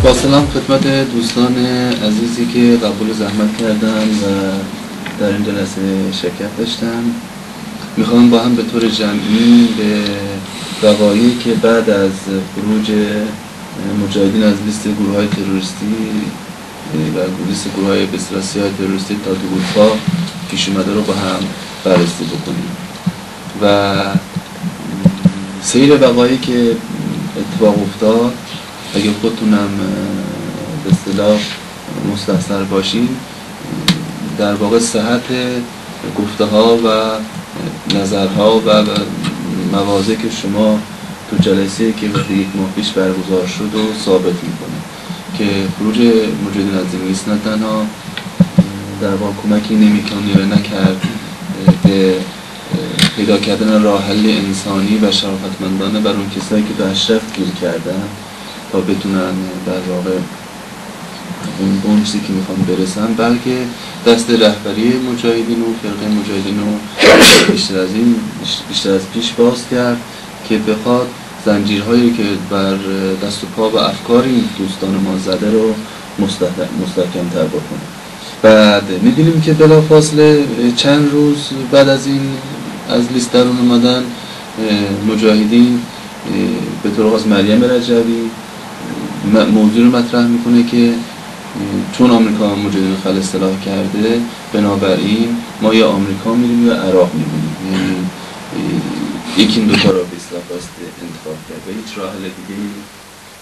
با سلام خدمت دوستان عزیزی که قبول زحمت کردن و در این جلسه شرکت داشتن. میخوام با هم به طور جمعی به وقایعی که بعد از خروج مجاهدین از لیست گروه‌های تروریستی و لیست گروه‌های به اصطلاح سیاه تروریستی تا تو اروپا پیش اومده رو با هم بررسی بکنیم و سیر وقایعی که اتفاق افتاد اگه خودتونم به اصطلاح مستحضر باشین در واقع صحت گفته ها و نظرها و مواضعی که شما تو جلسه که وقتی یک ماه پیش برگزار شد و ثابت میکنه که خروج مجاهدین از این لیست نه تنها در واقع کمکی نمیکنه و نکرد به پیدا کردن راه حل انسانی و شرافتمندانه بر اون کسایی که به اشرف گیر کردن تا بتونن در واقع اون چیزی که میخوان برسن، بلکه دست رهبری مجاهدین و فرقه مجاهدین رو بیشتر از پیش باز کرد که بخواد زنجیرهایی که بر دست و پا و افکار این دوستان ما زده رو مستحکم تر بکنه. بعد میبینیم که بلافاصله چند روز بعد از این از لیست درون اومدن مجاهدین به طور خاص مریم رجوی موضوع رو مطرح میکنه که چون آمریکا مجاهدین خل اصطلاح کرده بنابراین ما یا آمریکا میریم یا عراق میریم، یعنی یکی این دوتا رو به اصطلاح انتخاب کرد و هیچ راه حل دیگه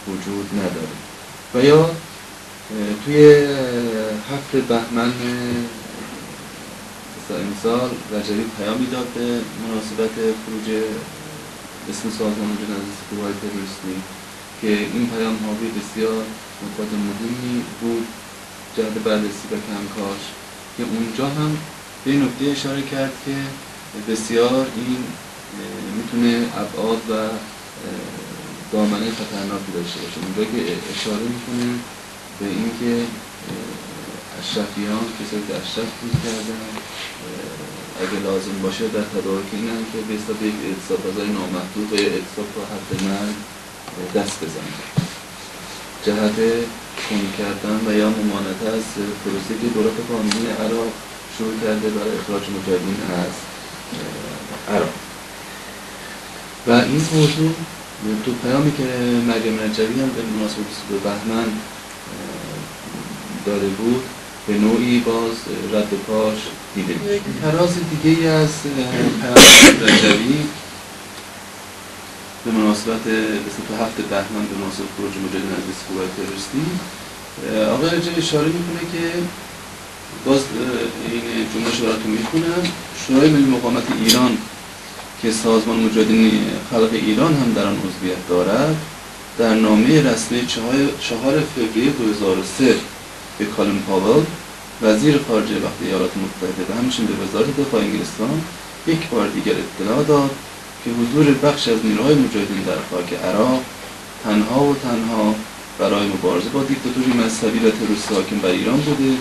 وجود نداره. و یا توی 7 بهمن امسال رجوی پیامی داد به مناسبت خروج اسم سازمان مجاهدین از لیست گروه‌های تروریستی که این پیام حاوی بسیار نکات مهمی بود جهت بررسی و کنکاش، که اونجا هم به این نکته اشاره کرد که بسیار این میتونه ابعاد و دامنه خطرناکی داشته باشه. اونجا که اشاره میکنه به اینکه اشرفیان کسایی که اشرف بود کردن اگه لازم باشه در تدارک اینن که به حساب یک اعتصاب غذای نامحدود و یا اعتصاب تا حد مرگ دست بزنن جهت کند کردن و یا ممانعت از پروسه که دولت قانونی عراق شروع کرده برای اخراج مجاهدین از عراق. و این موضوع تو پیامی که مریم رجوی هم به مناسبت 22 بهمن داده بود به نوعی باز رد پاش دیده میشه. تراز دیگه ای از پیام رجوی به مناسبت 7 بهمن به مناسبت خروج مجاهدین از لیست گروه‌های تروریستی آقای رجوی اشاره میکنه که باز این جمله‌اش رو براتون میخونم: شورای ملی مقاومت ایران که سازمان مجاهدین خلق ایران هم در آن عضویت دارد در نامه رسمی 4 فوریه 2003 به کالین پاول وزیر خارجه وقت ایالات متحده و همچنین به وزارت دفاع انگلستان یک بار دیگر اطلاع داد که حضور بخش از نیروهای مجاهدین در خاک عراق تنها و تنها برای مبارزه با دیکتاتوری مذهبی و تروریست حاکم بر ایران بوده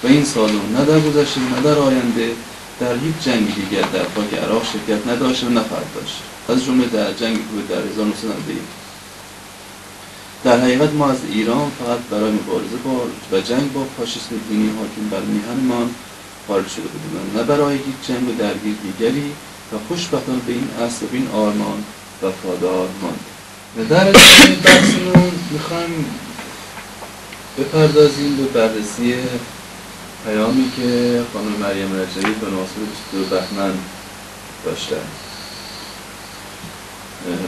و این سازمان نه در گذشته نه در آینده در هیچ جنگ دیگر در خاک عراق شرکت نداشته و نخواهد داشت، از جمله در جنگ در 1991. در حقیقت ما از ایران فقط برای مبارزه با و جنگ با فاشیسم دینی حاکم بر میهنمان خارج شده بودیم، نه برای هیچ جنگ و درگیر دیگری و خوشبختانه به این اصل و این آرمان وفادار ماند. و در ادامه بحثمون میخوایم بپردازیم به بررسی پیامی که خانم مریم رجوی به مناسبت 22 بهمن داشتند.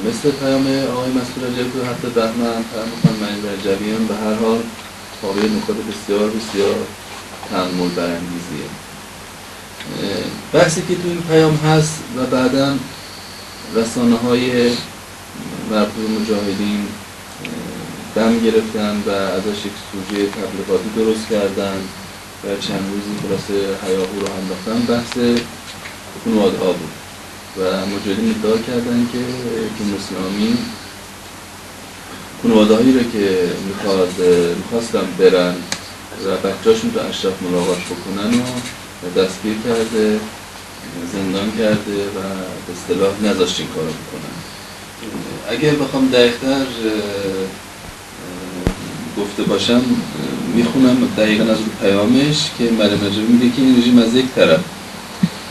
مثل پیام آقای مسئول رجوی تو 7 بهمن، پیام خانم مریم رجوی هم به هر حال تابع نکات بسیار بسیار تأمل برانگیزیه. بحثی که تو این پیام هست و بعداً رسانه‌های مربوط مجاهدین دم گرفتن و ازش یک سوژه تبلیغاتی درست کردن و چند روزی خلاصه هیاهو رو انداختن، بحث خانواده‌ها بود و مجاهدین ادعا کردن که جمهوری اسلامی خانواده‌هایی رو که میخواستن برن و بچه‌هاشون رو اشرف ملاقات بکنن و دستگیر کرده، زندان کرده و به اصطلاح نذاشت این کارو بکنن. اگه بخوام دقیق‌تر گفته باشم میخونم دقیقا از رو پیامش که مریم نجیبی میگه که این رژیم از یک طرف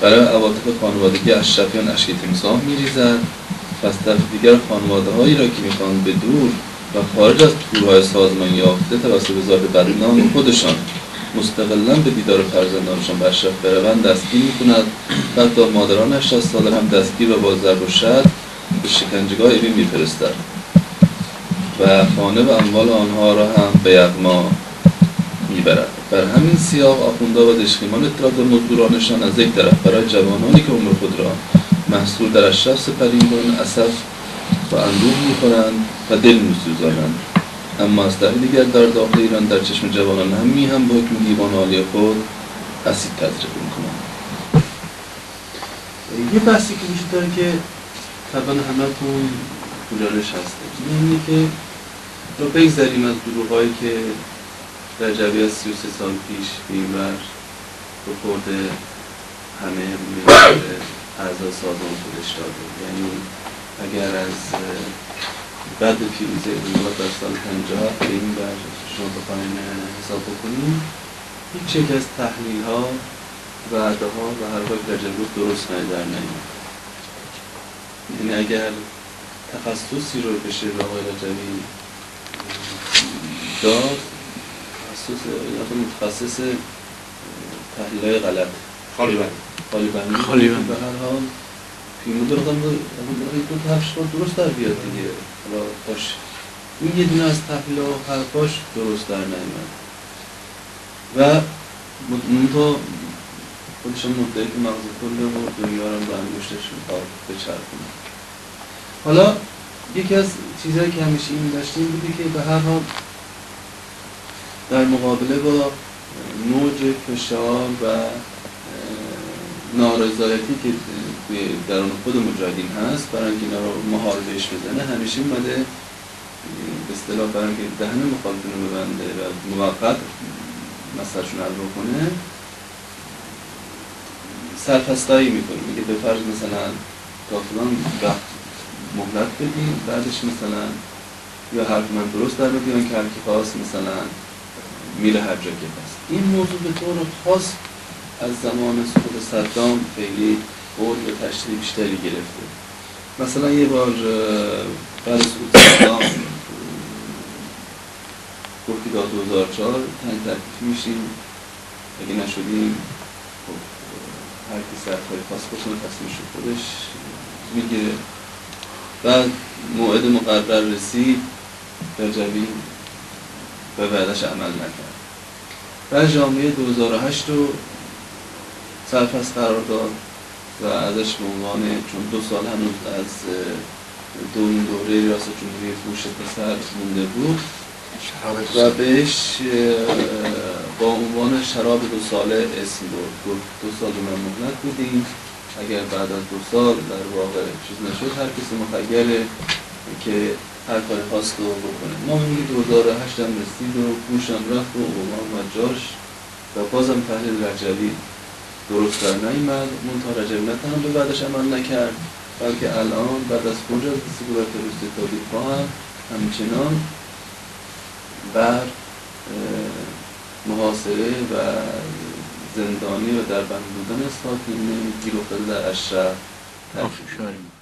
برای عواطف خانوادگی اشرفیان اشک تیمساح میریزد و از طرف دیگر خانواده‌هایی را که میخوان به دور و خارج از تورهای سازمان یافته توسط وزارت بدنام خودشان مستقلاً به دیدار فرزندانشان به اشرف بروند دستگیر میکند و حتی مادران 80 ساله هم دستگیر و با ضرب و شتم به شکنجهگاه اوین میفرستد و خانه و اموال آنها را هم به یغما میبرد. بر همین سیاق آخوندها و دشخیمان اطلاعات مزدورانشان از یک طرف برای جوانانی که عمر خود را محصور در اشرف سپری می‌کنند اسف و اندوه می‌خورند و دل می‌سوزانند، اما از طرف دیگر در داخل ایران در چشم جوانان هم با حکم دیوان عالی خود اسید تجربه می‌کنند. یه بحثی که وجود داره که طبعا همتون پولانش هسته، اینه که رو بگذاریم از گروه‌هایی که رجبی از 33 سال پیش بیمار رو خورده همه اعضا سازمان خودش داده. یعنی اگر از بعد پیروزی انقلاب در سال 50 به این بر شما بخواین حساب بکنیم، هیچ یک از تحلیل‌ها وعده‌ها و حرفای رجبی درست در نمیاد. یعنی اگر تخصصی رو به شکل آقای رجبی داد، متخصص تحلیل‌های غلط خالی بندی به هر حال پیمون درستم دو تا حرفش درست در بیاد دیگه. حالا باش این یه دونه از تحلیل ها و حرفاش درست در نمیاد و منطقه خودشون مدعی که مغز کله و دنیا رو به انگشتش میخواد بچرخونه. حالا یکی از چیزهایی که همیشه این داشتیم بودی که به هر حال در مقابله با موج فشار و نارضایتی که درون خود مجاهدین هست برای اینکه اینا رو مهار بهش بزنه، همیشه اومده به اصطلاح برای اینکه دهن مخالفین رو ببنده و موقت مسئله‌شون حل بکنه سرپرستایی میکنه. میگه به فرض مثلا تا فلان وقت مهلت بدیم، بعدش مثلا یا حرف من درست در بدیم که هر کی خواست مثلا میره هر جا که هست. این موضوع به طور خاص از زمان سقوط صدام خیلی قول و تشریح بیشتری گرفته. مثلا یه بار بعد سقوط صدام گفتی که 2004 تنگ تکلیف میشیم، اگه نشدیم خب هر کی سرخواهی خواست بکنه تصمیمش رو خودش میگیره. بعد موعد مقرر رسید، رجبی به وعدش عمل نکرد. بعد ژانویه 2008 رو سرپرست قرار داد و ازش به عنوان چون 2 سال هنوز از دوره ریاست جمهوری فروش پسر مونده بود و بهش با عنوان شراب 2 ساله اسم برد. 2 سال من مهلت بودیم، اگر بعد از 2 سال در واقع چیز نشد هر کسی مخیره که هر کاری خواست رو بکنه. ما میگیم 2008 هم رسید و پوش هم رفت و اومد و جاش و بازم تحلیل رجبی درست در نیامد. منتها رجبی نه تنها به بعدش عمل نکرد، بلکه الان بعد از خروج از سکولار تروریستی تابیدها هم همچنان بر محاصره و زندانی و در بند بودن ساکنین گیر افتاده در اشرف تاکید.